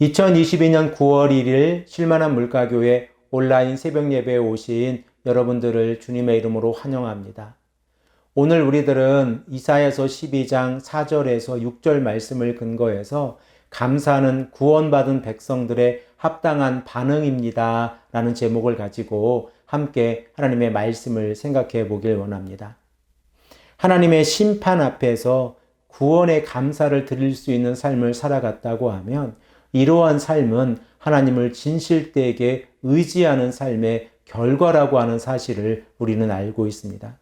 2022년 9월 1일 쉴만한 물가교회 온라인 새벽 예배에 오신 여러분들을 주님의 이름으로 환영합니다. 오늘 우리들은 이사야서 12장 4절에서 6절 말씀을 근거해서 감사는 구원받은 백성들의 합당한 반응입니다 라는 제목을 가지고 함께 하나님의 말씀을 생각해 보길 원합니다. 하나님의 심판 앞에서 구원의 감사를 드릴 수 있는 삶을 살아갔다고 하면 이러한 삶은 하나님을 진실되게 의지하는 삶의 결과라고 하는 사실을 우리는 알고 있습니다.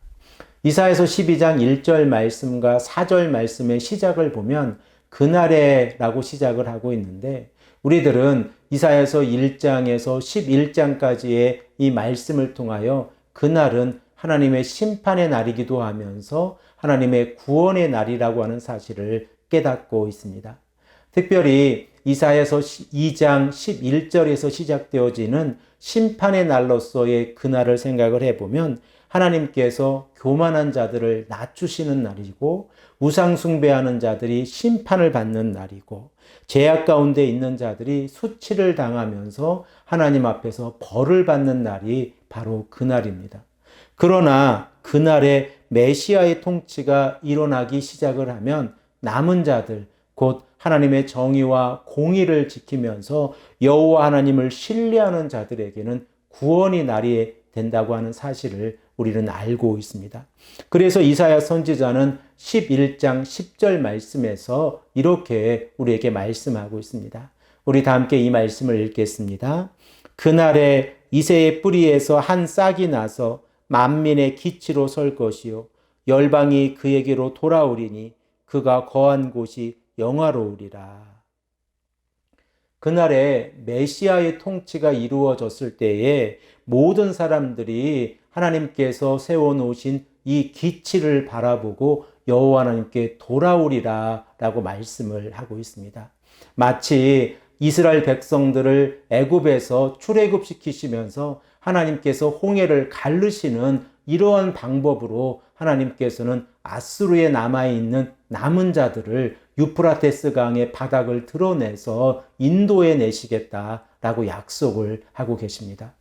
이사야서 12장 1절 말씀과 4절 말씀의 시작을 보면 그날에 라고 시작을 하고 있는데 우리들은 이사야서 1장에서 11장까지의 이 말씀을 통하여 그날은 하나님의 심판의 날이기도 하면서 하나님의 구원의 날이라고 하는 사실을 깨닫고 있습니다. 특별히 이사야서 2장 11절에서 시작되어지는 심판의 날로서의 그날을 생각을 해보면 하나님께서 교만한 자들을 낮추시는 날이고 우상 숭배하는 자들이 심판을 받는 날이고 죄악 가운데 있는 자들이 수치를 당하면서 하나님 앞에서 벌을 받는 날이 바로 그날입니다. 그러나 그날에 메시아의 통치가 일어나기 시작을 하면 남은 자들, 곧 하나님의 정의와 공의를 지키면서 여호와 하나님을 신뢰하는 자들에게는 구원의 날이 된다고 하는 사실을 우리는 알고 있습니다. 그래서 이사야 선지자는 11장 10절 말씀에서 이렇게 우리에게 말씀하고 있습니다. 우리 다 함께 이 말씀을 읽겠습니다. 그날에 이새의 뿌리에서 한 싹이 나서 만민의 기치로 설 것이요 열방이 그에게로 돌아오리니 그가 거한 곳이 영화로우리라. 그날에 메시아의 통치가 이루어졌을 때에 모든 사람들이 하나님께서 세워놓으신 이 기치를 바라보고 여호와 하나님께 돌아오리라 라고 말씀을 하고 있습니다. 마치 이스라엘 백성들을 애굽에서 출애굽시키시면서 하나님께서 홍해를 가르시는 이러한 방법으로 하나님께서는 아수르에 남아있는 남은 자들을 유프라테스 강의 바닥을 드러내서 인도해 내시겠다라고 약속을 하고 계십니다.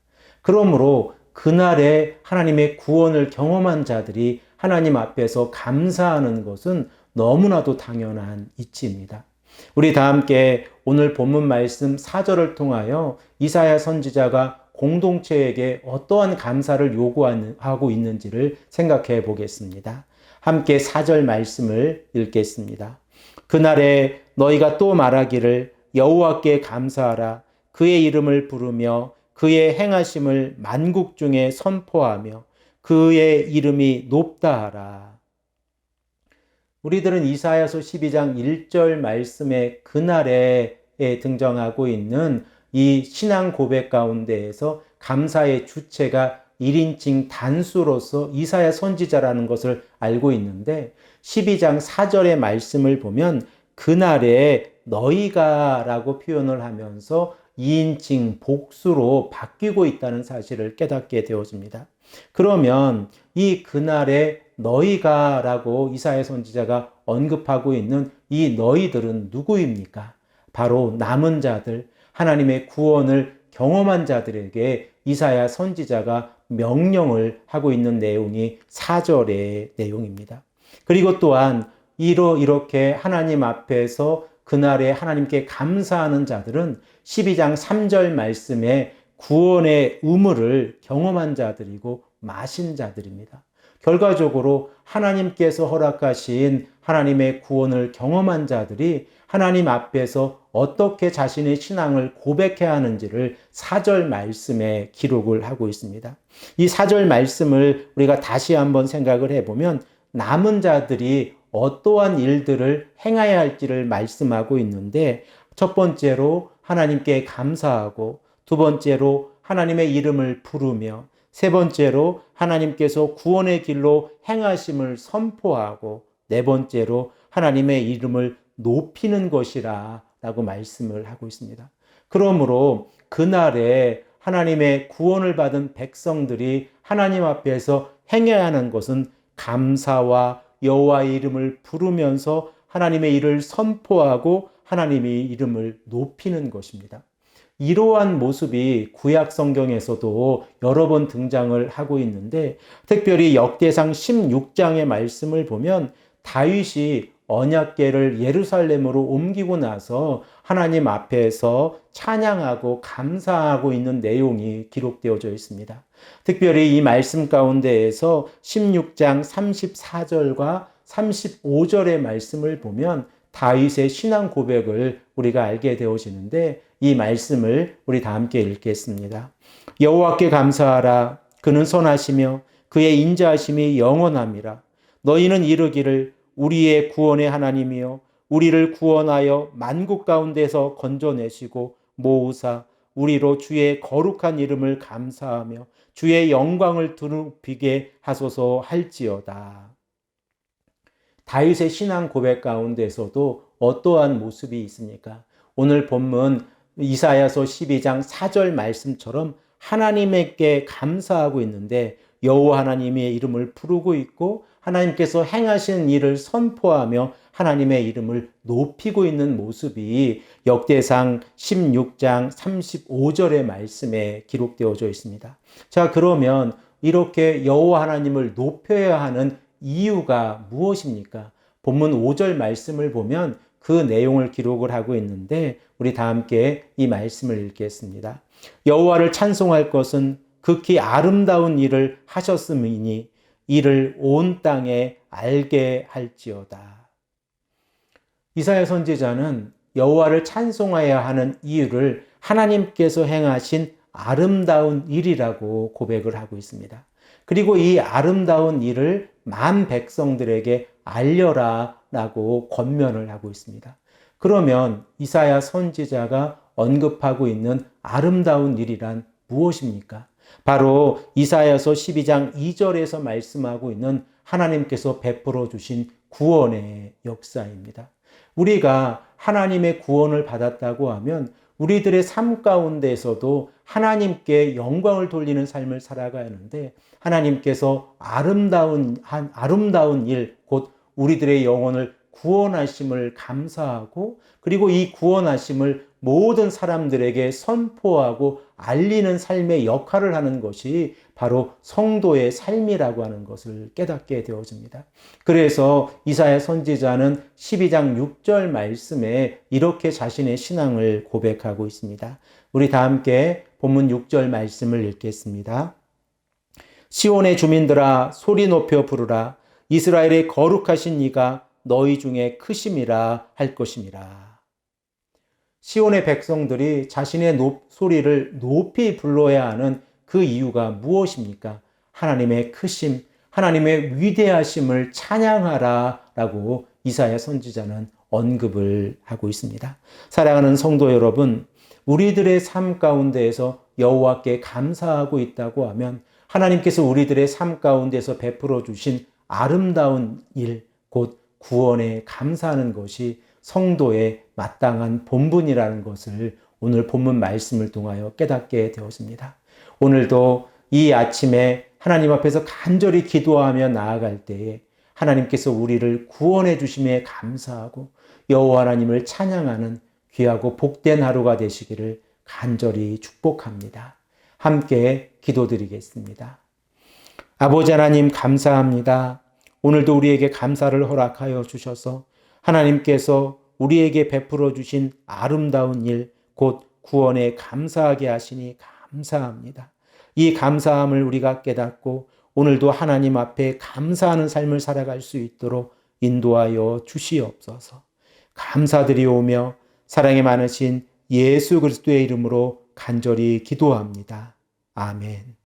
그러므로 그날에 하나님의 구원을 경험한 자들이 하나님 앞에서 감사하는 것은 너무나도 당연한 이치입니다. 우리 다 함께 오늘 본문 말씀 4절을 통하여 이사야 선지자가 공동체에게 어떠한 감사를 요구하고 있는지를 생각해 보겠습니다. 함께 4절 말씀을 읽겠습니다. 그날에 너희가 또 말하기를 여호와께 감사하라. 그의 이름을 부르며 그의 행하심을 만국 중에 선포하며 그의 이름이 높다 하라. 우리들은 이사야서 12장 1절 말씀의 그날에 등장하고 있는 이 신앙 고백 가운데에서 감사의 주체가 1인칭 단수로서 이사야 선지자라는 것을 알고 있는데 12장 4절의 말씀을 보면 그날에 너희가 라고 표현을 하면서 2인칭 복수로 바뀌고 있다는 사실을 깨닫게 되어집니다. 그러면 이 그날에 너희가 라고 이사야 선지자가 언급하고 있는 이 너희들은 누구입니까? 바로 남은 자들, 하나님의 구원을 경험한 자들에게 이사야 선지자가 명령을 하고 있는 내용이 4절의 내용입니다. 그리고 또한 이렇게 하나님 앞에서 그날에 하나님께 감사하는 자들은 12장 3절 말씀에 구원의 의무를 경험한 자들이고 마신 자들입니다. 결과적으로 하나님께서 허락하신 하나님의 구원을 경험한 자들이 하나님 앞에서 어떻게 자신의 신앙을 고백해야 하는지를 4절 말씀에 기록을 하고 있습니다. 이 4절 말씀을 우리가 다시 한번 생각을 해보면 남은 자들이 어떠한 일들을 행해야 할지를 말씀하고 있는데 첫 번째로 하나님께 감사하고 두 번째로 하나님의 이름을 부르며 세 번째로 하나님께서 구원의 길로 행하심을 선포하고 네 번째로 하나님의 이름을 높이는 것이라 라고 말씀을 하고 있습니다. 그러므로 그날에 하나님의 구원을 받은 백성들이 하나님 앞에서 행해야 하는 것은 감사와 여호와의 이름을 부르면서 하나님의 일을 선포하고 하나님의 이름을 높이는 것입니다. 이러한 모습이 구약 성경에서도 여러 번 등장을 하고 있는데, 특별히 역대상 16장의 말씀을 보면 다윗이 언약궤를 예루살렘으로 옮기고 나서 하나님 앞에서 찬양하고 감사하고 있는 내용이 기록되어져 있습니다. 특별히 이 말씀 가운데에서 16장 34절과 35절의 말씀을 보면 다윗의 신앙 고백을 우리가 알게 되어지는데, 이 말씀을 우리 다 함께 읽겠습니다. 여호와께 감사하라. 그는 선하시며 그의 인자하심이 영원함이라. 너희는 이르기를 우리의 구원의 하나님이여 우리를 구원하여 만국 가운데서 건져내시고 모으사 우리로 주의 거룩한 이름을 감사하며 주의 영광을 드높이게 하소서 할지어다. 다윗의 신앙 고백 가운데서도 어떠한 모습이 있습니까? 오늘 본문 이사야서 12장 4절 말씀처럼 하나님께 감사하고 있는데 여호와 하나님의 이름을 부르고 있고 하나님께서 행하신 일을 선포하며 하나님의 이름을 높이고 있는 모습이 역대상 16장 35절의 말씀에 기록되어져 있습니다. 자, 그러면 이렇게 여호와 하나님을 높여야 하는 이유가 무엇입니까? 본문 5절 말씀을 보면 그 내용을 기록을 하고 있는데 우리 다 함께 이 말씀을 읽겠습니다. 여호와를 찬송할 것은 극히 아름다운 일을 하셨음이니 이를 온 땅에 알게 할지어다. 이사야 선지자는 여호와를 찬송해야 하는 이유를 하나님께서 행하신 아름다운 일이라고 고백을 하고 있습니다. 그리고 이 아름다운 일을 만 백성들에게 알려라 라고 권면을 하고 있습니다. 그러면 이사야 선지자가 언급하고 있는 아름다운 일이란 무엇입니까? 바로 이사야서 12장 2절에서 말씀하고 있는 하나님께서 베풀어 주신 구원의 역사입니다. 우리가 하나님의 구원을 받았다고 하면 우리들의 삶 가운데에서도 하나님께 영광을 돌리는 삶을 살아가야 하는데, 하나님께서 아름다운 일, 곧 우리들의 영혼을 구원하심을 감사하고, 그리고 이 구원하심을 모든 사람들에게 선포하고 알리는 삶의 역할을 하는 것이 바로 성도의 삶이라고 하는 것을 깨닫게 되어집니다. 그래서 이사야 선지자는 12장 6절 말씀에 이렇게 자신의 신앙을 고백하고 있습니다. 우리 다 함께 본문 6절 말씀을 읽겠습니다. 시온의 주민들아 소리 높여 부르라. 이스라엘의 거룩하신 이가 너희 중에 크심이라 할 것임이라. 시온의 백성들이 자신의 소리를 높이 불러야 하는 그 이유가 무엇입니까? 하나님의 크심, 하나님의 위대하심을 찬양하라 라고 이사야 선지자는 언급을 하고 있습니다. 사랑하는 성도 여러분, 우리들의 삶 가운데에서 여호와께 감사하고 있다고 하면 하나님께서 우리들의 삶 가운데서 베풀어 주신 아름다운 일, 곧 구원에 감사하는 것이 성도의 마땅한 본분이라는 것을 오늘 본문 말씀을 통하여 깨닫게 되었습니다. 오늘도 이 아침에 하나님 앞에서 간절히 기도하며 나아갈 때에 하나님께서 우리를 구원해 주심에 감사하고 여호와 하나님을 찬양하는 귀하고 복된 하루가 되시기를 간절히 축복합니다. 함께 기도드리겠습니다. 아버지 하나님 감사합니다. 오늘도 우리에게 감사를 허락하여 주셔서 하나님께서 우리에게 베풀어 주신 아름다운 일, 곧 구원에 감사하게 하시니 감사합니다. 이 감사함을 우리가 깨닫고 오늘도 하나님 앞에 감사하는 삶을 살아갈 수 있도록 인도하여 주시옵소서. 감사드리오며 사랑이 많으신 예수 그리스도의 이름으로 간절히 기도합니다. 아멘.